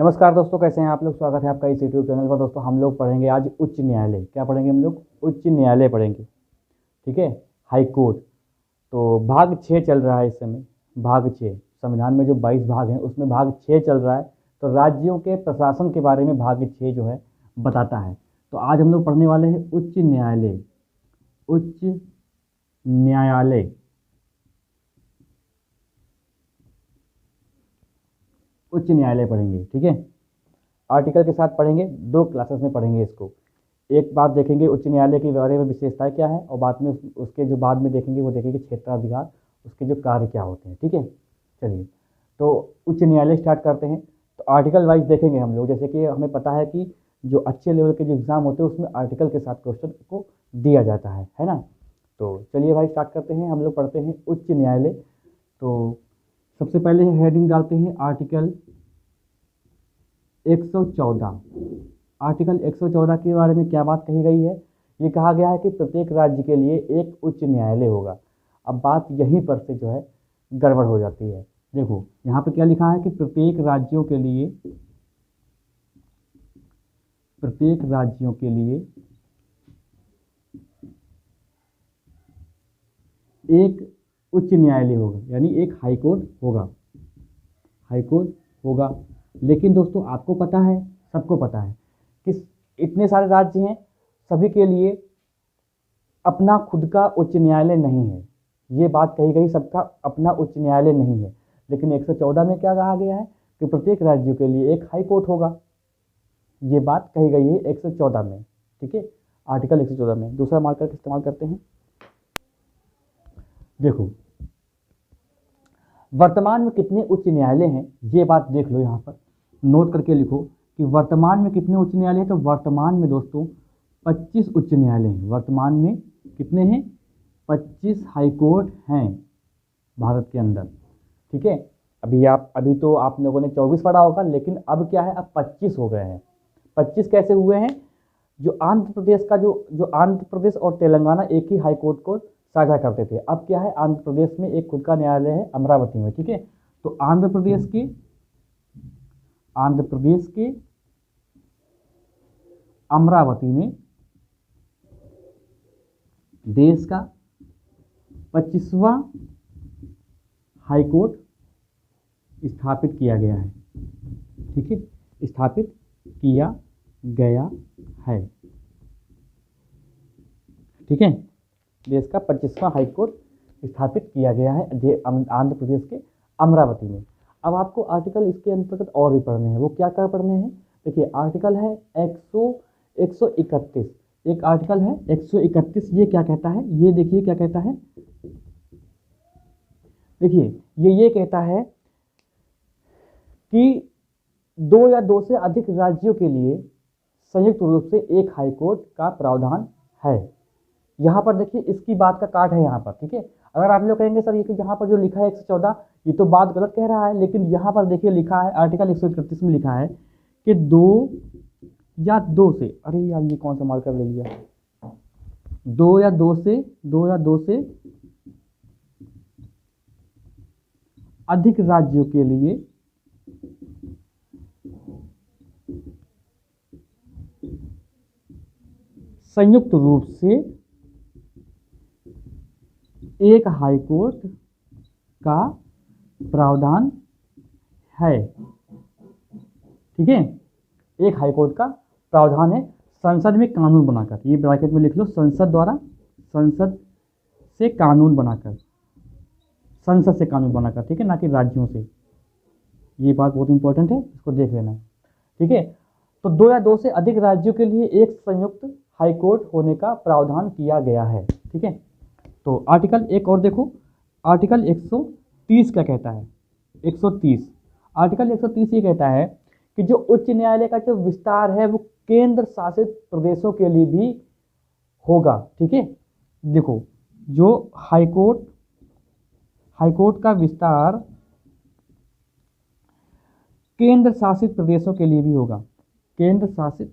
नमस्कार दोस्तों, कैसे हैं आप लोग। स्वागत है आपका इस यूट्यूब चैनल पर। दोस्तों हम लोग पढ़ेंगे आज उच्च न्यायालय। क्या पढ़ेंगे हम लोग? उच्च न्यायालय पढ़ेंगे। ठीक है, हाई कोर्ट। तो भाग 6 चल रहा है इस समय। भाग 6 संविधान में जो 22 भाग हैं उसमें भाग 6 चल रहा है। तो राज्यों के प्रशासन के बारे में भाग 6 जो है बताता है। तो आज हम लोग पढ़ने वाले हैं उच्च न्यायालय। उच्च न्यायालय, उच्च न्यायालय पढ़ेंगे। ठीक है, आर्टिकल के साथ पढ़ेंगे। 2 क्लासेस में पढ़ेंगे इसको। एक बार देखेंगे उच्च न्यायालय के बारे में विशेषताएं क्या है, और बाद में उसके जो बाद में देखेंगे वो देखेंगे क्षेत्राधिकार, उसके जो कार्य क्या होते हैं। ठीक है, चलिए तो उच्च न्यायालय स्टार्ट करते हैं। तो आर्टिकल वाइज देखेंगे हम लोग। जैसे कि हमें पता है कि जो अच्छे लेवल के जो एग्ज़ाम होते हैं उसमें आर्टिकल के साथ क्वेश्चन को दिया जाता है ना। तो चलिए भाई स्टार्ट करते हैं। हम लोग पढ़ते हैं उच्च न्यायालय। तो सबसे पहले हेडिंग डालते हैं आर्टिकल 114। आर्टिकल 114 के बारे में क्या बात कही गई है? ये कहा गया है कि प्रत्येक राज्य के लिए एक उच्च न्यायालय होगा। अब बात यहीं पर से जो है गड़बड़ हो जाती है। देखो यहाँ पे क्या लिखा है कि प्रत्येक राज्यों के लिए एक उच्च न्यायालय होगा, यानी एक हाई कोर्ट होगा। हाई कोर्ट होगा। लेकिन दोस्तों आपको पता है, सबको पता है कि इतने सारे राज्य हैं, सभी के लिए अपना खुद का उच्च न्यायालय नहीं है। ये बात कही गई, सबका अपना उच्च न्यायालय नहीं है। लेकिन 114 में क्या कहा गया है कि प्रत्येक राज्यों के लिए एक हाई कोर्ट होगा। ये बात कही गई है 114 में। ठीक है, आर्टिकल 114 में। दूसरा मार्कर इस्तेमाल करते हैं। देखो वर्तमान में कितने उच्च न्यायालय हैं, ये बात देख लो। यहाँ पर नोट करके लिखो कि वर्तमान में कितने उच्च न्यायालय हैं। तो वर्तमान में दोस्तों 25 उच्च न्यायालय हैं। वर्तमान में कितने हैं? 25 हाई कोर्ट हैं भारत के अंदर। ठीक है, अभी तो आप लोगों ने 24 पढ़ा होगा, लेकिन अब क्या है, अब 25 हो गए हैं। 25 कैसे हुए हैं? जो आंध्र प्रदेश का जो आंध्र प्रदेश और तेलंगाना एक ही हाई कोर्ट को साझा करते थे, अब क्या है, आंध्र प्रदेश में एक खुद का न्यायालय है अमरावती में। ठीक है, तो आंध्र प्रदेश के अमरावती में देश का 25वां हाई कोर्ट स्थापित किया गया है। ठीक है, स्थापित किया गया है। ठीक है, देश का 25वां हाई कोर्ट स्थापित किया गया है आंध्र प्रदेश के अमरावती में। अब आपको आर्टिकल इसके अंतर्गत और भी पढ़ने हैं। वो क्या क्या पढ़ने हैं? देखिए आर्टिकल है 131। एक आर्टिकल है 131। ये क्या कहता है? ये देखिए क्या कहता है। देखिए ये कहता है कि 2 या 2 से अधिक राज्यों के लिए संयुक्त रूप से एक हाई कोर्ट का प्रावधान है। यहाँ पर देखिए इसकी बात का काट है यहाँ पर। ठीक है, अगर आप लोग कहेंगे सर ये कि यहाँ पर जो लिखा है 114, ये तो बात गलत कह रहा है, लेकिन यहाँ पर देखिए लिखा है आर्टिकल 131 में लिखा है कि 2 या 2 से, अरे यार ये कौन सा मार्कर ले लिया, 2 या 2 से अधिक राज्यों के लिए संयुक्त रूप से एक हाई कोर्ट का प्रावधान है। ठीक है, एक हाई कोर्ट का प्रावधान है संसद में कानून बनाकर। ये ब्रैकेट में लिख लो, संसद से कानून बनाकर। ठीक है, ना कि राज्यों से। ये बात बहुत इंपॉर्टेंट है, इसको देख लेना। ठीक है, तो 2 या 2 से अधिक राज्यों के लिए एक संयुक्त हाई कोर्ट होने का प्रावधान किया गया है। ठीक है, तो आर्टिकल एक और देखो, आर्टिकल 130 क्या कहता है? 130 आर्टिकल 130 ये कहता है कि जो उच्च न्यायालय का जो विस्तार है वो केंद्र शासित प्रदेशों के लिए भी होगा। ठीक है, देखो जो हाई कोर्ट का विस्तार केंद्र शासित प्रदेशों के लिए भी होगा। केंद्र शासित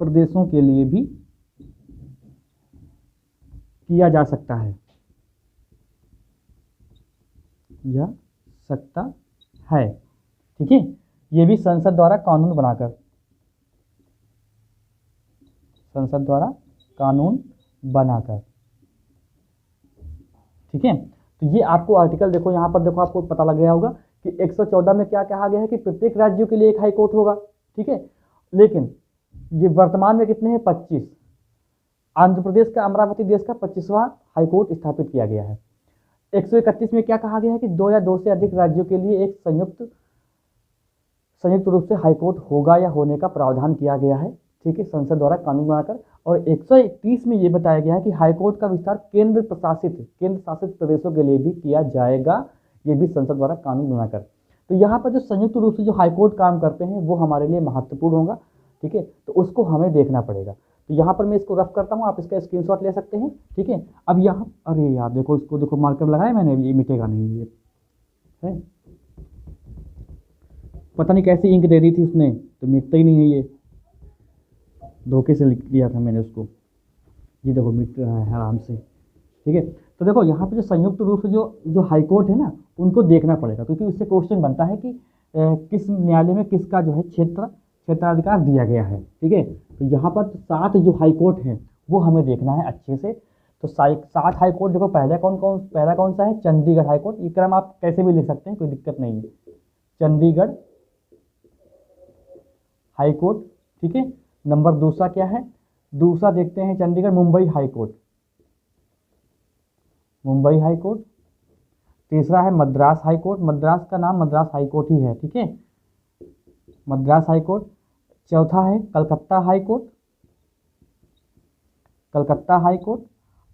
प्रदेशों के लिए भी किया जा सकता है या सकता है। ठीक है, ये भी संसद द्वारा कानून बनाकर, संसद द्वारा कानून बनाकर। ठीक है, तो ये आपको आर्टिकल देखो, यहाँ पर देखो आपको पता लग गया होगा कि 114 में क्या कहा गया है कि प्रत्येक राज्यों के लिए एक हाई कोर्ट होगा। ठीक है, लेकिन ये वर्तमान में कितने हैं, 25। आंध्र प्रदेश का अमरावती देश का 25वां हाई कोर्ट स्थापित किया गया है। 131 में क्या कहा गया है कि 2 या 2 से अधिक राज्यों के लिए एक संयुक्त रूप से हाईकोर्ट होगा या होने का प्रावधान किया गया है। ठीक है, संसद द्वारा कानून बनाकर। और 131 में ये बताया गया है कि हाईकोर्ट का विस्तार केंद्र शासित प्रदेशों के लिए भी किया जाएगा, ये भी संसद द्वारा कानून बनाकर। तो यहाँ पर जो संयुक्त रूप से जो हाईकोर्ट काम करते हैं वो हमारे लिए महत्वपूर्ण होगा। ठीक है, तो उसको हमें देखना पड़ेगा। तो यहाँ पर मैं इसको रफ करता हूँ, आप इसका स्क्रीनशॉट ले सकते हैं। ठीक है, अब यहाँ, अरे यार देखो, इसको देखो मार्कर लगाया मैंने, ये मिटेगा नहीं, ये है, पता नहीं कैसी इंक दे दी थी उसने, तो मिटता ही नहीं है, ये धोखे से लिख दिया था मैंने उसको। ये देखो मिट रहा है आराम से। ठीक है, तो देखो यहाँ पे जो संयुक्त रूप से जो हाईकोर्ट है ना, उनको देखना पड़ेगा, क्योंकि उससे क्वेश्चन बनता है कि किस न्यायालय में किसका जो है क्षेत्राधिकार दिया गया है। ठीक है, तो यहाँ पर 7 जो हाईकोर्ट हैं वो हमें देखना है अच्छे से। तो 7 हाईकोर्ट देखो, पहला कौन सा है, चंडीगढ़ हाईकोर्ट। ये क्रम आप कैसे भी लिख सकते हैं, कोई दिक्कत नहीं है, चंडीगढ़ हाईकोर्ट। ठीक है, नंबर दूसरा क्या है, दूसरा देखते हैं चंडीगढ़ मुंबई हाईकोर्ट, मुंबई हाईकोर्ट। तीसरा है मद्रास हाईकोर्ट, मद्रास का नाम मद्रास हाईकोर्ट ही है। ठीक है, मद्रास हाईकोर्ट। चौथा है कलकत्ता हाईकोर्ट, कलकत्ता हाईकोर्ट।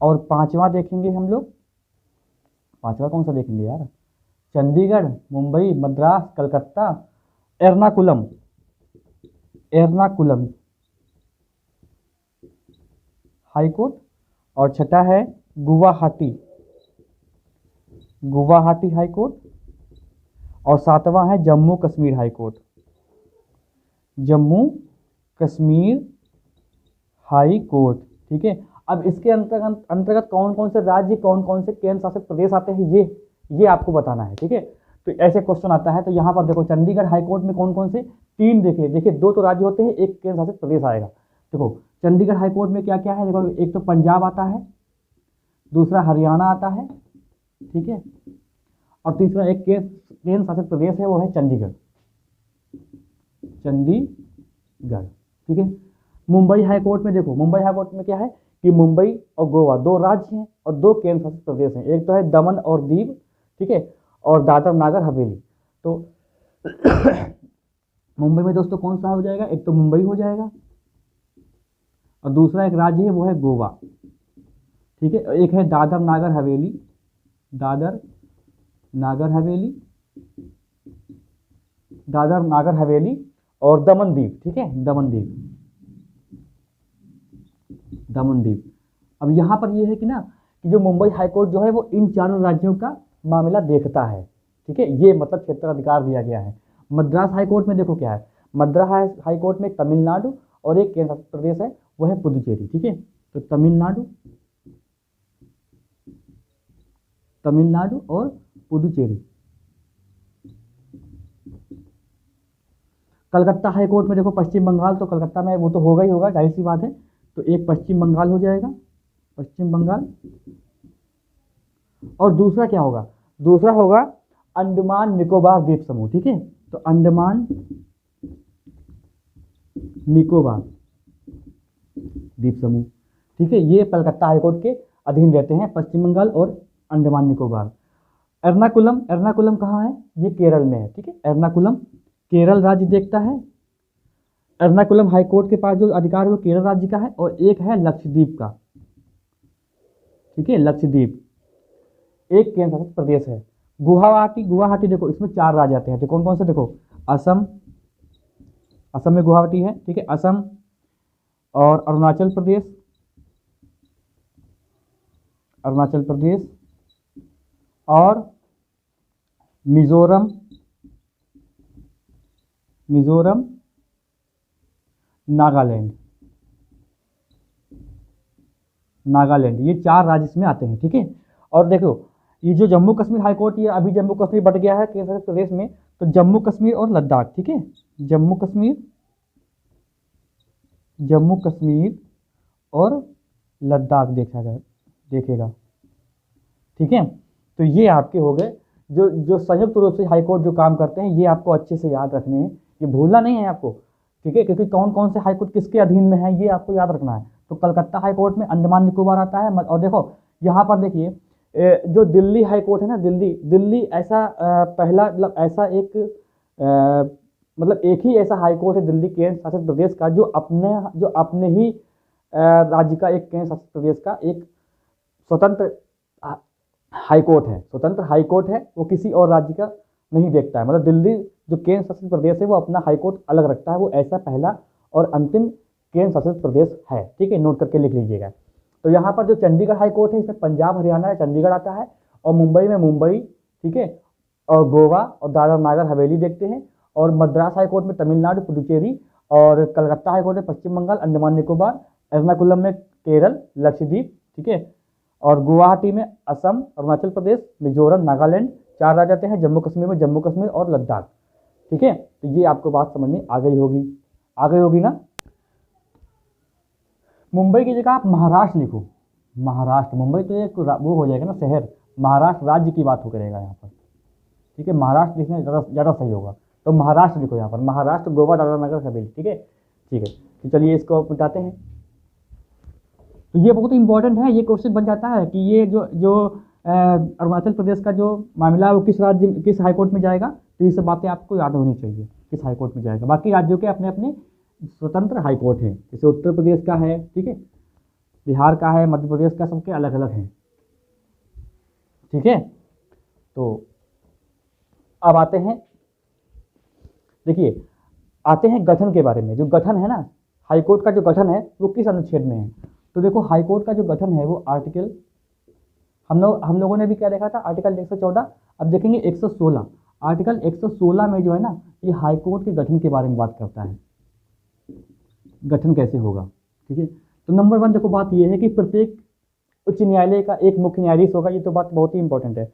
और 5वां देखेंगे हम लोग, 5वां कौन सा देखेंगे यार, चंडीगढ़, मुंबई, मद्रास, कलकत्ता, एर्नाकुलम, एर्नाकुलम हाईकोर्ट। और छठा है गुवाहाटी, गुवाहाटी हाईकोर्ट। और 7वां है Jammu Kashmir high court, Jammu Kashmir high court. ठीक है, अब इसके अंतर्गत कौन कौन से राज्य, कौन कौन से केंद्र शासित प्रदेश आते हैं, ये आपको बताना है। ठीक है, तो ऐसे क्वेश्चन आता है। तो यहाँ पर देखो चंडीगढ़ हाईकोर्ट में कौन कौन से, 3 देखिए 2 तो राज्य होते हैं, एक केंद्र शासित प्रदेश आएगा। देखो चंडीगढ़ हाईकोर्ट में क्या क्या है, देखो एक तो पंजाब आता है, दूसरा हरियाणा आता है। ठीक है, और तीसरा एक केंद्र शासित प्रदेश है, वो है चंडीगढ़, चंडीगढ़। ठीक है, मुंबई हाईकोर्ट में देखो, मुंबई हाईकोर्ट में क्या है कि मुंबई और गोवा 2 राज्य हैं और 2 केंद्र शासित प्रदेश हैं, एक तो है दमन और दीव। ठीक है, और दादर नागर हवेली। तो मुंबई में दोस्तों कौन सा हो जाएगा, एक तो मुंबई हो जाएगा और दूसरा एक राज्य है वो है गोवा। ठीक है, एक है दादर नागर हवेली, दादर नागर हवेली, दादर नागर हवेली और दमन दीव। ठीक है, दमन दीव, दमन दीव। अब यहाँ पर ये है कि ना कि जो मुंबई हाईकोर्ट जो है वो इन 4 राज्यों का मामला देखता है। ठीक है, ये मतलब क्षेत्राधिकार दिया गया है। मद्रास हाईकोर्ट में देखो क्या है, मद्रास हाईकोर्ट में तमिलनाडु और एक केंद्र शासित प्रदेश है वो है पुदुचेरी। ठीक है, तो तमिलनाडु और पुदुचेरी। कलकत्ता हाईकोर्ट में देखो पश्चिम बंगाल, तो कलकत्ता में वो तो होगा ही होगा, जाहिर सी बात है, तो एक पश्चिम बंगाल हो जाएगा, पश्चिम बंगाल। और दूसरा क्या होगा, दूसरा होगा अंडमान निकोबार द्वीप समूह। ठीक है, तो अंडमान निकोबार द्वीप समूह। ठीक है, ये कलकत्ता हाईकोर्ट के अधीन रहते हैं, पश्चिम बंगाल और अंडमान निकोबार। एर्नाकुलम, एर्नाकुलम कहाँ है, ये केरल में है। ठीक है, एर्नाकुलम केरल राज्य देखता है। एर्नाकुलम हाईकोर्ट के पास जो अधिकार है वो केरल राज्य का है। और एक है लक्षद्वीप का। ठीक है, लक्षद्वीप एक केंद्र शासित प्रदेश है। गुवाहाटी, गुवाहाटी देखो इसमें 4 राज्य आते हैं, तो कौन कौन से देखो, असम, असम में गुवाहाटी है। ठीक है, असम और अरुणाचल प्रदेश, अरुणाचल प्रदेश और मिजोरम, मिजोरम, नागालैंड, नागालैंड, ये 4 राज्य इसमें आते हैं। ठीक है, और देखो ये जो जम्मू कश्मीर हाई कोर्ट, ये अभी जम्मू कश्मीर बट गया है केंद्र शासित प्रदेश में, तो जम्मू कश्मीर और लद्दाख, ठीक है, जम्मू कश्मीर और लद्दाख देखेगा, ठीक है। तो ये आपके हो गए जो संयुक्त रूप से हाईकोर्ट जो काम करते हैं, ये आपको अच्छे से याद रखने हैं, ये भूलना नहीं है आपको, ठीक है, क्योंकि कौन कौन से हाईकोर्ट किसके अधीन में है ये आपको याद रखना है। तो कलकत्ता हाईकोर्ट में अंडमान निकोबार आता है, और देखो यहाँ पर देखिए जो दिल्ली हाईकोर्ट है ना, दिल्ली ऐसा पहला मतलब ऐसा एक मतलब एक ही ऐसा हाईकोर्ट है दिल्ली केंद्र शासित प्रदेश का जो अपने ही राज्य का एक केंद्र शासित प्रदेश का एक स्वतंत्र हाईकोर्ट है, वो किसी और राज्य का नहीं देखता है। मतलब दिल्ली जो केंद्र शासित प्रदेश है वो अपना हाईकोर्ट अलग रखता है, वो ऐसा पहला और अंतिम केंद्र शासित प्रदेश है, ठीक है, नोट करके लिख लीजिएगा। तो यहाँ पर जो चंडीगढ़ हाईकोर्ट है, इसमें पंजाब हरियाणा या चंडीगढ़ आता है, और मुंबई में मुंबई, ठीक है, और गोवा और दादरा नगर हवेली देखते हैं, और मद्रास हाईकोर्ट में तमिलनाडु पुडुचेरी, और कलकत्ता हाईकोर्ट में पश्चिम बंगाल अंडमान निकोबार, एर्नाकुलम में केरल लक्षद्वीप, ठीक है, और गुवाहाटी में असम अरुणाचल प्रदेश मिजोरम नागालैंड, 4 राज्य आते हैं, जम्मू कश्मीर में जम्मू कश्मीर और लद्दाख, ठीक है। तो ये आपको बात समझ में आ गई होगी ना। मुंबई की जगह आप महाराष्ट्र लिखो, महाराष्ट्र, मुंबई तो एक वो हो जाएगा ना शहर, महाराष्ट्र राज्य की बात हो करेगा यहाँ पर, ठीक है, महाराष्ट्र लिखना ज़्यादा सही होगा, तो महाराष्ट्र लिखो यहाँ पर, महाराष्ट्र गोवा दादरा नगर हवेली, ठीक है। तो चलिए इसको मिटाते हैं। तो ये बहुत इंपॉर्टेंट है, ये क्वेश्चन बन जाता है कि ये जो अरुणाचल प्रदेश का जो मामला है वो किस हाईकोर्ट में जाएगा, तो ये सब बातें आपको याद होनी चाहिए किस हाईकोर्ट में जाएगा। बाकी राज्यों के अपने अपने स्वतंत्र हाईकोर्ट हैं, जैसे उत्तर प्रदेश का है, ठीक है, बिहार का है, मध्य प्रदेश का, सबके अलग अलग हैं, ठीक है। तो अब आते हैं, देखिए आते हैं गठन के बारे में। जो गठन है ना, हाईकोर्ट का जो गठन है वो किस अनुच्छेद में है, तो देखो हाईकोर्ट का जो गठन है वो आर्टिकल, हम लोगों ने भी क्या देखा था, आर्टिकल 114, अब देखेंगे 116। आर्टिकल 116 में जो है ना, ये हाईकोर्ट के गठन के बारे में बात करता है, गठन कैसे होगा, ठीक है। तो नंबर 1 देखो बात ये है कि प्रत्येक उच्च न्यायालय का एक मुख्य न्यायाधीश होगा, ये तो बात बहुत ही इंपॉर्टेंट है,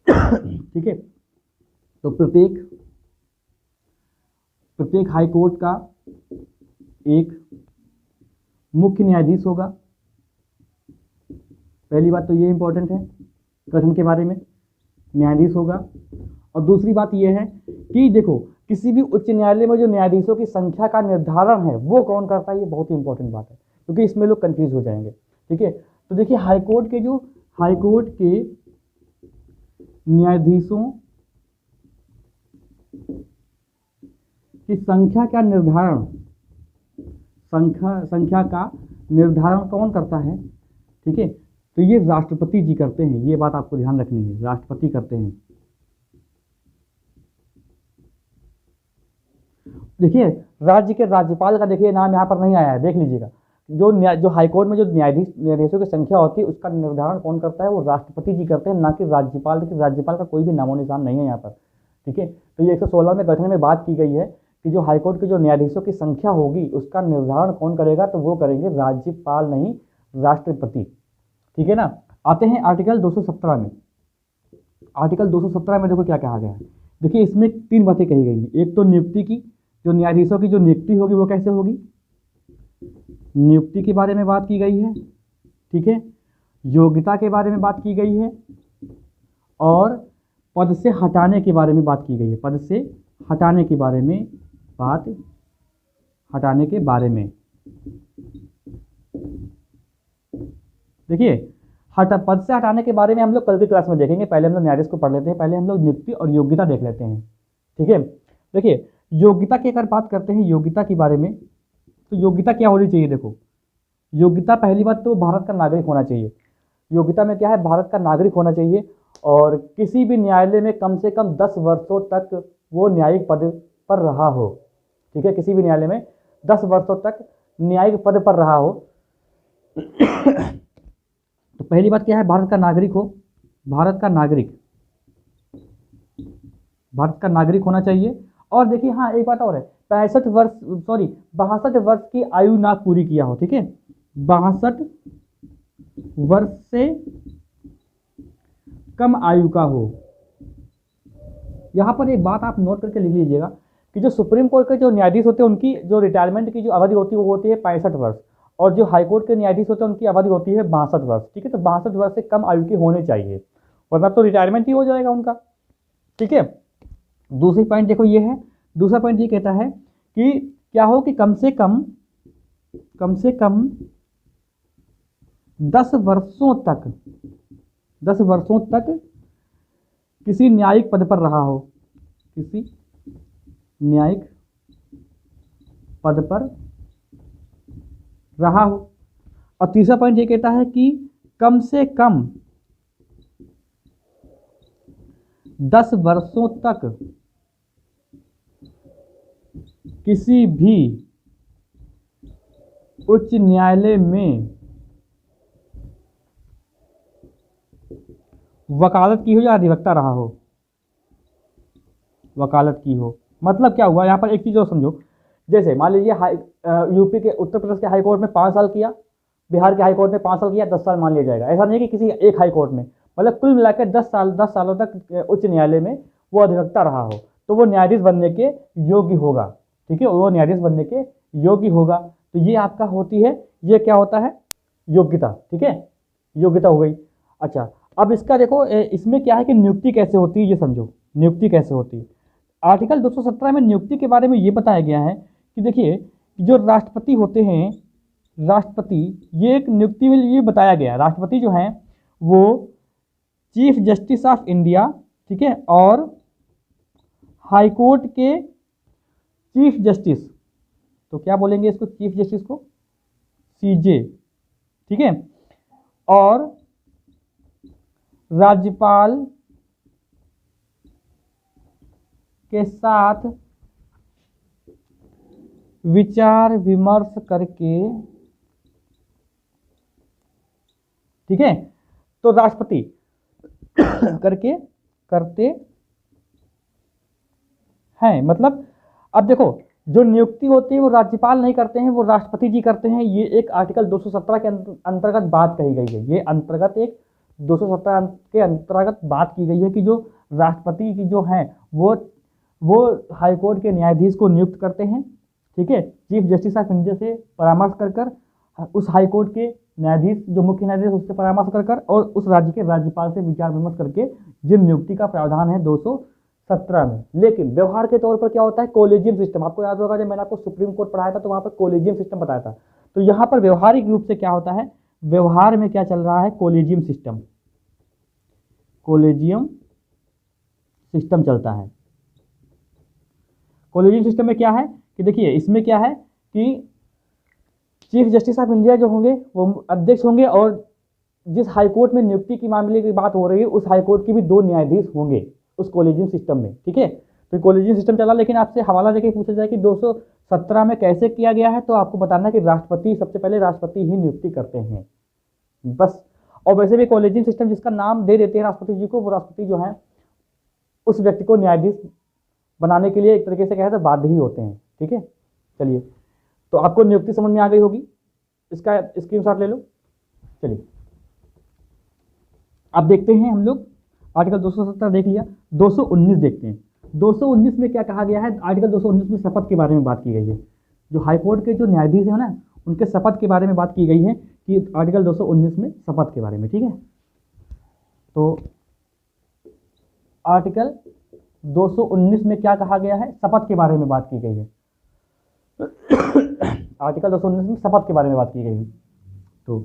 ठीक है। तो प्रत्येक हाईकोर्ट का एक मुख्य न्यायाधीश होगा, पहली बात तो ये इंपॉर्टेंट है गठन के बारे में, न्यायाधीश होगा। और दूसरी बात ये है कि देखो किसी भी उच्च न्यायालय में जो न्यायाधीशों की संख्या का निर्धारण है वो कौन करता है, ये बहुत ही इंपॉर्टेंट बात है, क्योंकि इसमें लोग कंफ्यूज हो जाएंगे, ठीक है। तो देखिए हाईकोर्ट के न्यायाधीशों की संख्या का निर्धारण कौन करता है, ठीक है। तो ये राष्ट्रपति जी करते हैं, ये बात आपको ध्यान रखनी है, राष्ट्रपति करते हैं। देखिए राज्य के राज्यपाल का देखिए नाम यहाँ पर नहीं आया है, देख लीजिएगा। जो हाईकोर्ट में जो न्यायाधीशों की संख्या होती है उसका निर्धारण कौन करता है, वो राष्ट्रपति जी करते हैं, ना कि राज्यपाल। देखिए राज्यपाल का कोई भी नामो निशान नहीं है यहाँ पर, ठीक है। तो ये 116 में गठन में बात की गई है कि जो हाईकोर्ट के जो न्यायाधीशों की संख्या होगी उसका निर्धारण कौन करेगा, तो वो करेंगे राज्यपाल, नहीं राष्ट्रपति, ठीक है ना। आते हैं आर्टिकल 217 में। आर्टिकल 217 में देखो क्या कहा गया है, देखिए इसमें 3 बातें कही गई हैं। एक तो नियुक्ति की, जो न्यायाधीशों की जो नियुक्ति होगी वो कैसे होगी, नियुक्ति के बारे में बात की गई है, ठीक है। योग्यता के बारे में बात की गई है, और पद से हटाने के बारे में बात की गई है, पद से हटाने के बारे में देखिए पद से हटाने के बारे में हम लोग कल की क्लास में देखेंगे। पहले हम लोग न्यायाधीश को पढ़ लेते हैं, पहले हम लोग नियुक्ति और योग्यता देख लेते हैं, ठीक है। देखिए योग्यता की अगर बात करते हैं, योग्यता के बारे में, तो योग्यता क्या होनी चाहिए, देखो योग्यता पहली बात तो भारत का नागरिक होना चाहिए। योग्यता में क्या है, भारत का नागरिक होना चाहिए, और किसी भी न्यायालय में कम से कम 10 वर्षों तक वो न्यायिक पद पर रहा हो, ठीक है। किसी भी न्यायालय में 10 वर्षों तक न्यायिक पद पर रहा हो। तो पहली बात क्या है, भारत का नागरिक हो, भारत का नागरिक होना चाहिए। और देखिए हाँ एक बात और है, 62 वर्ष की आयु ना पूरी किया हो, ठीक है। 62 वर्ष से कम आयु का हो। यहाँ पर एक बात आप नोट करके लिख लीजिएगा कि जो सुप्रीम कोर्ट के जो न्यायाधीश होते हैं उनकी जो रिटायरमेंट की जो अवधि होती है वो होती है 65 वर्ष, और जो हाईकोर्ट के न्यायाधीश होते हैं उनकी अवधि होती है 62 वर्ष। ठीक है, तो 62 वर्ष से कम आयु के होने चाहिए, वरना तो रिटायरमेंट ही हो जाएगा उनका। ठीक है, दूसरी पॉइंट देखो ये है, दूसरा पॉइंट ये कहता है कि क्या हो कि कम से कम 10 वर्षों तक किसी न्यायिक पद पर रहा हो, किसी न्यायिक पद पर रहा हो। और तीसरा पॉइंट ये कहता है कि कम से कम 10 वर्षों तक किसी भी उच्च न्यायालय में वकालत की हो या अधिवक्ता रहा हो, वकालत की हो। मतलब क्या हुआ यहाँ पर, एक चीज और समझो, जैसे मान लीजिए यूपी के उत्तर प्रदेश के हाई कोर्ट में 5 साल किया, बिहार के हाई कोर्ट में 5 साल किया, 10 साल मान लिया जाएगा। ऐसा नहीं कि किसी एक हाई कोर्ट में, मतलब कुल मिलाकर 10 सालों तक उच्च न्यायालय में वो अधिवक्ता रहा हो, तो वो न्यायाधीश बनने के योग्य होगा। ठीक है, वो न्यायाधीश बनने के योग्य होगा। तो ये आपका होती है, ये क्या होता है, योग्यता। ठीक है, योग्यता हो गई। अच्छा, अब इसका देखो, इसमें क्या है कि नियुक्ति कैसे होती है, ये समझो नियुक्ति कैसे होती है। आर्टिकल 217 में नियुक्ति के बारे में ये बताया गया है कि देखिए, जो राष्ट्रपति होते हैं, राष्ट्रपति, ये एक नियुक्ति में ये बताया गया है, राष्ट्रपति जो हैं वो चीफ जस्टिस ऑफ इंडिया, ठीक है, और हाई कोर्ट के चीफ जस्टिस, तो क्या बोलेंगे इसको, चीफ जस्टिस को सीजे, ठीक है, और राज्यपाल के साथ विचार विमर्श करके, ठीक है, तो राष्ट्रपति करते हैं। मतलब अब देखो, जो नियुक्ति होती है वो राज्यपाल नहीं करते हैं, वो राष्ट्रपति जी करते हैं। ये एक आर्टिकल 217 के अंतर्गत बात कही गई है। ये अंतर्गत एक 217 के अंतर्गत बात की गई है कि जो राष्ट्रपति की जो हैं वो हाईकोर्ट के न्यायाधीश को नियुक्त करते हैं। ठीक है, चीफ जस्टिस ऑफ इंडिया से परामर्श कर उस हाईकोर्ट के न्यायाधीश, जो मुख्य न्यायाधीश, उससे परामर्श कर और उस राज्य के राज्यपाल से विचार विमर्श करके जिन नियुक्ति का प्रावधान है 217 में। लेकिन व्यवहार के तौर पर क्या होता है, कोलेजियम सिस्टम। आपको याद होगा जब मैंने आपको सुप्रीम कोर्ट पढ़ाया था तो वहां पर कोलेजियम सिस्टम बताया था। तो यहाँ पर व्यवहारिक रूप से क्या होता है, व्यवहार में क्या चल रहा है, कोलेजियम सिस्टम, कोलेजियम सिस्टम चलता है। कोलेजियम सिस्टम में क्या है कि देखिए, इसमें क्या है कि चीफ जस्टिस ऑफ इंडिया जो होंगे वो अध्यक्ष होंगे, और जिस हाईकोर्ट में नियुक्ति की मामले की बात हो रही है उस हाईकोर्ट के भी 2 न्यायाधीश होंगे उस कोलेजियम सिस्टम में। ठीक है, तो कोलेजियम सिस्टम चला। लेकिन आपसे हवाला देके पूछा जाए कि 217 में कैसे किया गया है, तो आपको बताना है कि राष्ट्रपति, सबसे पहले राष्ट्रपति ही नियुक्ति करते हैं बस। और वैसे भी कोलेजियम सिस्टम जिसका नाम दे देते हैं राष्ट्रपति जी को, वो राष्ट्रपति जो है उस व्यक्ति को न्यायाधीश बनाने के लिए एक तरीके से कहे तो बाध्य ही होते हैं। ठीक है, चलिए, तो आपको नियुक्ति समझ में आ गई होगी, इसका स्क्रीनशॉट ले लो। चलिए अब देखते हैं हम लोग, आर्टिकल 217 देख लिया, 219 देखते हैं। 219 में क्या कहा गया है, आर्टिकल 219 में शपथ के बारे में बात की गई है। जो हाईकोर्ट के जो न्यायाधीश हैं ना, उनके शपथ के बारे में बात की गई है कि आर्टिकल 219 में शपथ के बारे में। ठीक है, तो आर्टिकल 219 में क्या कहा गया है, शपथ के बारे में बात की गई है। आर्टिकल 219 में शपथ के बारे में बात की गई है। तो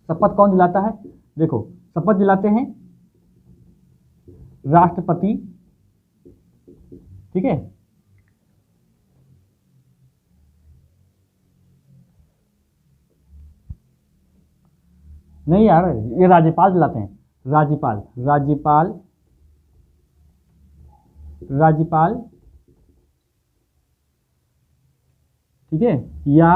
शपथ कौन दिलाता है, देखो शपथ दिलाते हैं राष्ट्रपति। ठीक है, नहीं यार, ये राज्यपाल दिलाते हैं, राज्यपाल राज्यपाल राज्यपाल ठीक है, या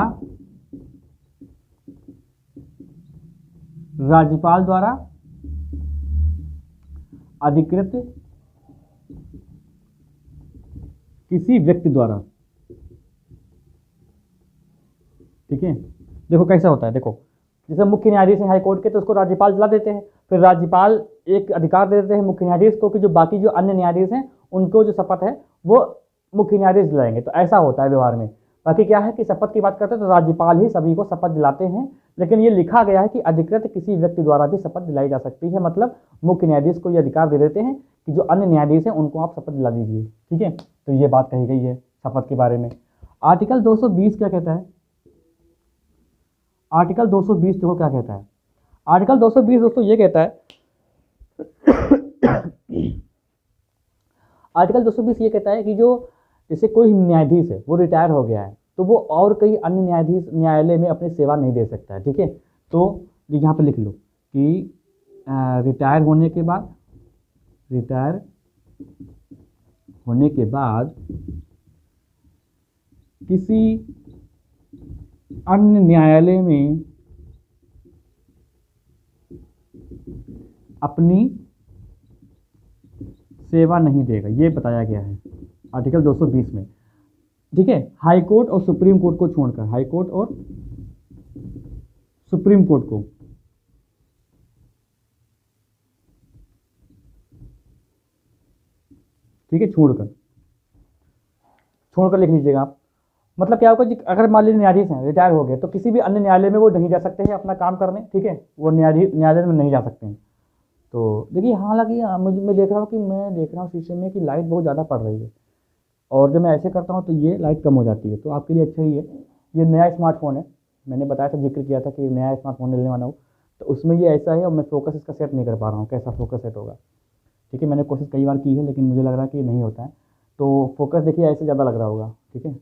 राज्यपाल द्वारा अधिकृत किसी व्यक्ति द्वारा। ठीक है, देखो कैसा होता है, देखो जैसे मुख्य न्यायाधीश है हाईकोर्ट के, तो उसको राज्यपाल दिला देते हैं, फिर राज्यपाल एक अधिकार दे देते हैं मुख्य न्यायाधीश को कि जो बाकी जो अन्य न्यायाधीश हैं उनको जो शपथ है वो मुख्य न्यायाधीश दिलाएंगे। तो ऐसा होता है व्यवहार में। बाकी क्या है कि शपथ की बात करते हैं तो राज्यपाल ही सभी को शपथ दिलाते हैं, लेकिन ये लिखा गया है कि अधिकृत किसी व्यक्ति द्वारा भी शपथ दिलाई जा सकती है। मतलब मुख्य न्यायाधीश को ये अधिकार दे देते हैं कि जो अन्य न्यायाधीश हैं उनको आप शपथ दिला दीजिए। ठीक है, तो ये बात कही गई है शपथ के बारे में। आर्टिकल 220 क्या कहता है? आर्टिकल 220 देखो क्या कहता है। आर्टिकल 220 दोस्तों ये कहता है आर्टिकल 220 ये कहता है कि जो जैसे कोई न्यायाधीश है वो रिटायर हो गया है तो वो और कई अन्य न्यायालय में अपनी सेवा नहीं दे सकता है। ठीक है, तो यहाँ पे लिख लो कि रिटायर होने के बाद किसी अन्य न्यायालय में अपनी सेवा नहीं देगा, ये बताया गया है आर्टिकल 220 में। ठीक है, हाई कोर्ट और सुप्रीम कोर्ट को छोड़कर, हाई कोर्ट और सुप्रीम कोर्ट को ठीक है छोड़कर लिख लीजिएगा आप। मतलब क्या होगा कि अगर मान लीजिए न्यायाधीश हैं रिटायर हो गए तो किसी भी अन्य न्यायालय में वो नहीं जा सकते हैं अपना काम करने। ठीक है, वो न्यायालय में नहीं जा सकते हैं। तो देखिए हालांकि मैं देख रहा हूँ शीशे में कि लाइट बहुत ज़्यादा पड़ रही है और जब मैं ऐसे करता हूँ तो ये लाइट कम हो जाती है, तो आपके लिए अच्छा ही है। ये नया स्मार्टफोन है, मैंने बताया था, जिक्र किया था कि नया स्मार्टफोन लेने वाला हूँ, तो उसमें ये ऐसा है और मैं फोकस इसका सेट नहीं कर पा रहा हूँ, कैसा फोकस सेट होगा। ठीक है, मैंने कोशिश कई बार की है लेकिन मुझे लग रहा है कि नहीं होता है। तो फोकस देखिए ऐसे ज़्यादा लग रहा होगा। ठीक है,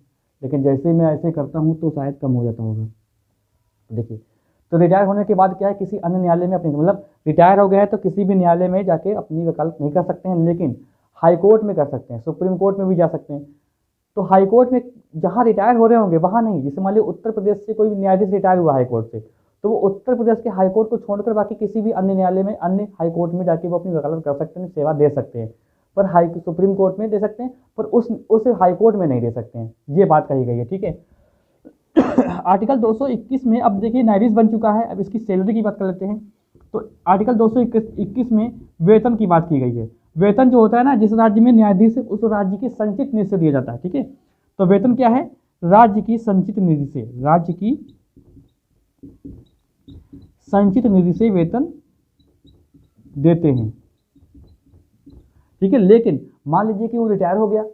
लेकिन जैसे मैं ऐसे करता हूँ तो शायद कम हो जाता होगा। देखिए, तो रिटायर होने के बाद क्या है, किसी अन्य न्यायालय में अपनी, मतलब रिटायर हो गए हैं तो किसी भी न्यायालय में जाके अपनी वकालत नहीं कर सकते हैं, लेकिन हाई कोर्ट में कर सकते हैं, सुप्रीम कोर्ट में भी जा सकते हैं। तो हाई कोर्ट में जहाँ रिटायर हो रहे होंगे वहाँ नहीं। जैसे मान लीजिए उत्तर प्रदेश से कोई न्यायाधीश रिटायर हुआ हाई कोर्ट से, तो वो उत्तर प्रदेश के हाई कोर्ट को छोड़कर बाकी किसी भी अन्य न्यायालय में, अन्य हाई कोर्ट में जाके वो अपनी वकालत कर सकते हैं, सेवा दे सकते हैं। पर सुप्रीम कोर्ट में दे सकते हैं, पर उस हाई कोर्ट में नहीं दे सकते हैं। ये बात कही गई है। ठीक है, आर्टिकल 221 में अब देखिए न्यायाधीश बन चुका है, अब इसकी सैलरी की बात कर लेते हैं। तो आर्टिकल 221 में वेतन की बात की गई है। वेतन जो होता है ना, जिस राज्य में न्यायाधीश है उस राज्य की संचित निधि से दिया जाता है। ठीक है, तो वेतन क्या है, राज्य की संचित निधि से, राज्य की संचित निधि से वेतन देते हैं। ठीक है, लेकिन मान लीजिए कि वो रिटायर हो गया,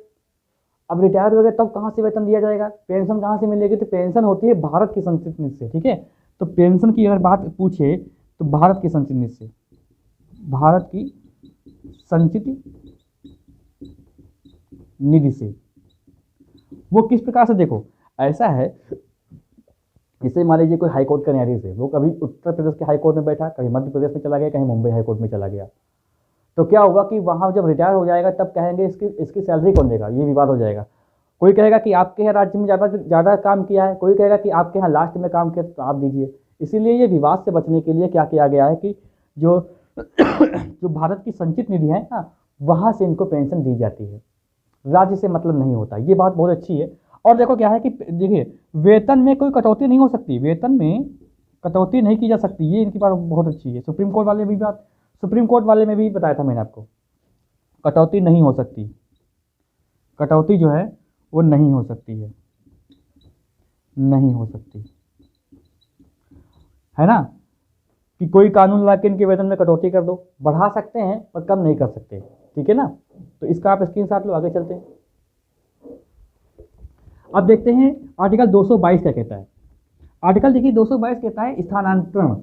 अब रिटायर हो गया तब कहाँ से वेतन दिया जाएगा, पेंशन कहाँ से मिलेगी? तो पेंशन होती है भारत की संचित निधि से। ठीक है, तो पेंशन की अगर बात पूछे तो भारत की संचित निधि से, भारत की संचित निधि से। वो किस प्रकार से, देखो ऐसा है, जैसे मान लीजिए कोई हाई कोर्ट का न्यायाधीश है, वो कभी उत्तर प्रदेश के हाई कोर्ट में बैठा, कहीं मध्य प्रदेश में चला गया, कहीं मुंबई हाई कोर्ट में चला गया, तो क्या होगा कि वहाँ जब रिटायर हो जाएगा तब कहेंगे इसकी सैलरी कौन देगा, ये विवाद हो जाएगा। कोई कहेगा कि आपके यहाँ राज्य में ज़्यादा काम किया है, कोई कहेगा कि आपके यहाँ लास्ट में काम किया तो आप दीजिए। इसीलिए ये विवाद से बचने के लिए क्या किया गया है कि जो जो भारत की संचित निधि है ना, वहाँ से इनको पेंशन दी जाती है, राज्य से मतलब नहीं होता। ये बात बहुत अच्छी है। और देखो क्या है कि देखिए वेतन में कोई कटौती नहीं हो सकती, वेतन में कटौती नहीं की जा सकती, ये इनकी बात बहुत अच्छी है। सुप्रीम कोर्ट वाले में भी बताया था मैंने आपको, कटौती नहीं हो सकती, कटौती जो है वो नहीं हो सकती है, नहीं हो सकती है ना, कि कोई कानून ला के इनके वेतन में कटौती कर दो, बढ़ा सकते हैं पर कम नहीं कर सकते। ठीक है ना, तो इसका आप स्क्रीनशॉट लो, आगे चलते हैं। अब देखते हैं आर्टिकल 222 क्या कहता है। आर्टिकल देखिए 222 कहता है स्थानांतरण,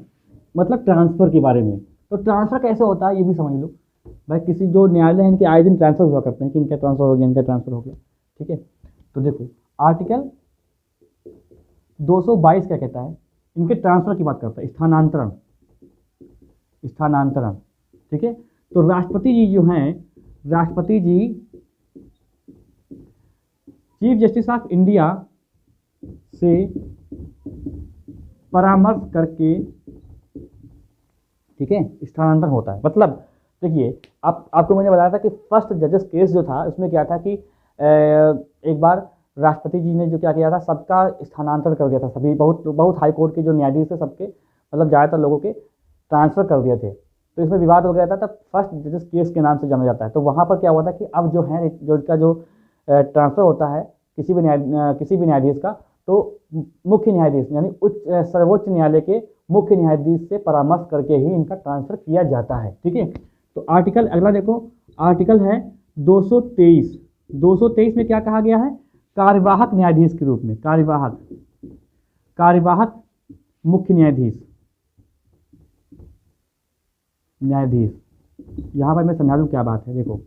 मतलब ट्रांसफर के बारे में। तो ट्रांसफर कैसे होता है ये भी समझ लो भाई। किसी जो न्यायालय है इनके आए दिन ट्रांसफर हुआ करते हैं कि इनका ट्रांसफर हो गया, इनका ट्रांसफर हो गया। ठीक है, तो देखो आर्टिकल 222 क्या कहता है, इनके ट्रांसफर की बात करता है, स्थानांतरण, स्थानांतरण। ठीक है, तो राष्ट्रपति जी जो हैं, राष्ट्रपति जी चीफ जस्टिस ऑफ इंडिया से परामर्श करके, ठीक है, स्थानांतरण होता है। मतलब देखिए आपको मैंने बताया था कि फर्स्ट जजेस केस जो था उसमें क्या था कि एक बार राष्ट्रपति जी ने जो क्या किया था, सबका स्थानांतरण कर दिया था, सभी बहुत हाई कोर्ट के जो न्यायाधीश थे सबके, मतलब ज़्यादातर लोगों के ट्रांसफ़र कर दिए थे। तो इसमें विवाद हो गया था, तब फर्स्ट जजेस केस के नाम से जाना जाता है। तो वहाँ पर क्या हुआ था कि अब जो है जो इसका जो ट्रांसफ़र होता है किसी भी न्यायाधीश का, तो मुख्य न्यायाधीश यानी सर्वोच्च न्यायालय के मुख्य न्यायाधीश से परामर्श करके ही इनका ट्रांसफ़र किया जाता है। ठीक है, तो आर्टिकल अगला देखो, आर्टिकल है 223। 223 में क्या कहा गया है? कार्यवाहक न्यायाधीश के रूप में, कार्यवाहक मुख्य न्यायाधीश यहाँ पर मैं समझा दूं क्या बात है। देखो,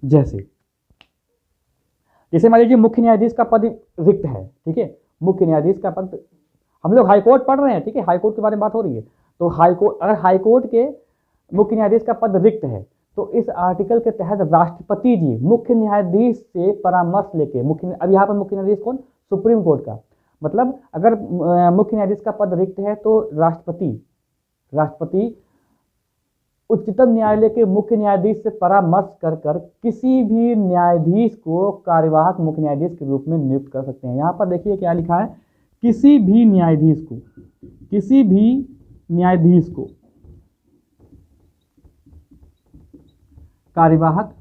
जैसे मान लीजिए मुख्य न्यायाधीश का पद रिक्त है। ठीक है, मुख्य न्यायाधीश का पद, हम लोग हाईकोर्ट पढ़ रहे हैं, ठीक है, हाईकोर्ट के बारे में बात हो रही है। तो हाईकोर्ट, अगर हाईकोर्ट के मुख्य न्यायाधीश का पद रिक्त है तो इस आर्टिकल के तहत राष्ट्रपति जी मुख्य न्यायाधीश से परामर्श लेके, अब यहाँ पर मुख्य न्यायाधीश कौन? सुप्रीम कोर्ट का। मतलब अगर मुख्य न्यायाधीश का पद रिक्त है तो राष्ट्रपति उच्चतम न्यायालय के मुख्य न्यायाधीश से परामर्श कर किसी भी न्यायाधीश को कार्यवाहक मुख्य न्यायाधीश के रूप में नियुक्त कर सकते हैं। यहाँ पर देखिए क्या लिखा है, किसी भी न्यायाधीश को कार्यवाहक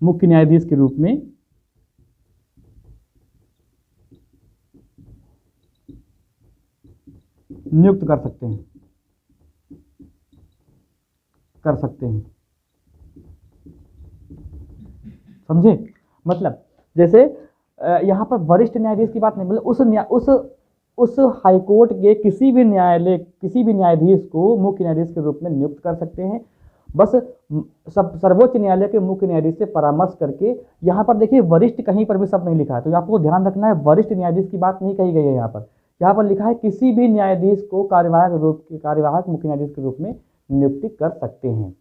मुख्य न्यायाधीश के रूप में नियुक्त कर सकते हैं। समझे? मतलब जैसे यहाँ पर वरिष्ठ न्यायाधीश की बात नहीं, मतलब उस हाईकोर्ट के किसी भी न्यायाधीश को मुख्य न्यायाधीश के रूप में नियुक्त कर सकते हैं। बस सर्वोच्च न्यायालय के मुख्य न्यायाधीश से परामर्श करके। यहाँ पर देखिए वरिष्ठ कहीं पर भी शब्द नहीं लिखा है, तो आपको ध्यान रखना है, वरिष्ठ न्यायाधीश की बात नहीं कही गई है। यहाँ पर लिखा है किसी भी न्यायाधीश को कार्यवाहक मुख्य न्यायाधीश के रूप में नियुक्ति कर सकते हैं।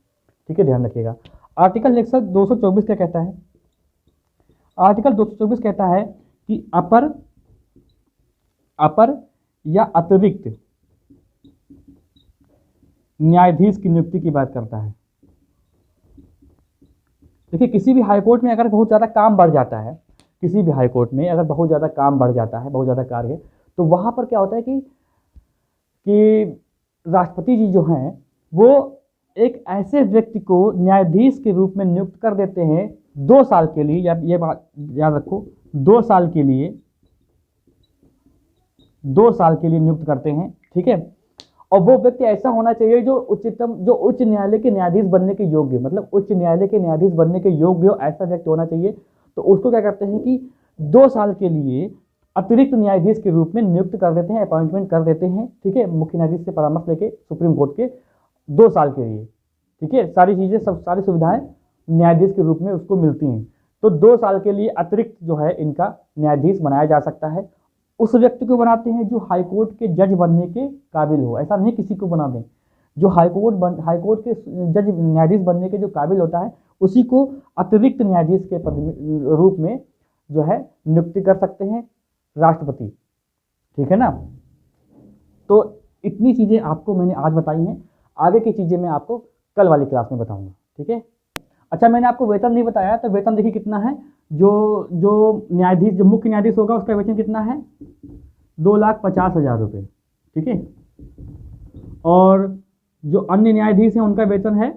ठीक है, ध्यान रखिएगा। आर्टिकल 224 क्या कहता है? आर्टिकल 224 कहता है कि अपर या अतिरिक्त न्यायाधीश की नियुक्ति की बात करता है। देखिए, किसी भी हाईकोर्ट में अगर बहुत ज़्यादा काम बढ़ जाता है, बहुत ज़्यादा कार्य है, तो वहाँ पर क्या होता है कि राष्ट्रपति जी जो हैं वो एक ऐसे व्यक्ति को न्यायाधीश के रूप में नियुक्त कर देते हैं 2 साल के लिए, या ये बात याद रखो, 2 साल के लिए नियुक्त करते हैं। ठीक है, और वो व्यक्ति ऐसा होना चाहिए जो उच्च न्यायालय के न्यायाधीश बनने के योग्य, मतलब उच्च न्यायालय के न्यायाधीश बनने के योग्य हो, ऐसा व्यक्ति होना चाहिए। तो उसको क्या करते हैं कि 2 साल के लिए अतिरिक्त न्यायाधीश के रूप में नियुक्त कर देते हैं, अपॉइंटमेंट कर देते हैं। ठीक है, मुख्य न्यायाधीश से परामर्श लेके सुप्रीम कोर्ट के 2 साल के लिए। ठीक है, सारी सुविधाएं न्यायाधीश के रूप में उसको मिलती हैं। तो 2 साल के लिए अतिरिक्त जो है इनका न्यायाधीश बनाया जा सकता है। उस व्यक्ति को बनाते हैं जो हाईकोर्ट के जज बनने के काबिल हो, ऐसा नहीं किसी को बना दें। जो हाईकोर्ट के जज न्यायाधीश बनने के जो काबिल होता है उसी को अतिरिक्त न्यायाधीश के रूप में जो है नियुक्ति कर सकते हैं राष्ट्रपति। ठीक है ना? तो इतनी चीज़ें आपको मैंने आज बताई हैं, आगे की चीज़ें मैं आपको कल वाली क्लास में बताऊंगा। ठीक है, अच्छा, मैंने आपको वेतन नहीं बताया, तो वेतन देखिए कितना है। जो मुख्य न्यायाधीश होगा उसका वेतन कितना है? 2,50,000 रुपये। ठीक है, और जो अन्य न्यायाधीश हैं उनका वेतन है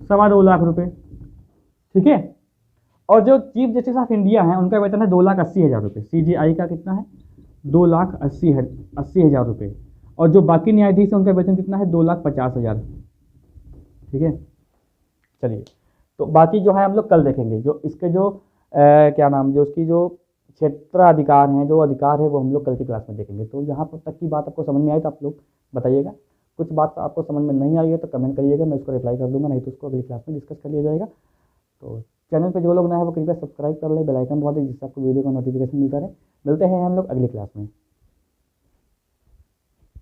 2.25 लाख रुपये। ठीक है, और जो चीफ जस्टिस ऑफ इंडिया हैं उनका वेतन है 2,80,000 रुपये। CJI का कितना है? 2,80,000 रुपये। और जो बाकी न्यायाधीश हैं उनका वेतन कितना है? 2,50,000। ठीक है, चलिए, तो बाकी जो है हम लोग कल देखेंगे। जो इसके जो उसकी जो क्षेत्राधिकार हैं, जो अधिकार है, वो हम लोग कल की क्लास में देखेंगे। तो यहाँ पर तक की बात आपको समझ में आई तो आप लोग बताइएगा। कुछ बात आपको समझ में नहीं आई है तो कमेंट करिएगा, मैं उसको रिप्लाई कर दूंगा, नहीं तो उसको अगली क्लास में डिस्कस कर लिया जाएगा। तो चैनल पे जो लोग नए हैं वो कृपया सब्सक्राइब कर लें, बेल आइकन दबा दें, जिससे आपको वीडियो का नोटिफिकेशन मिलता रहे। मिलते हैं हम लोग अगली क्लास में।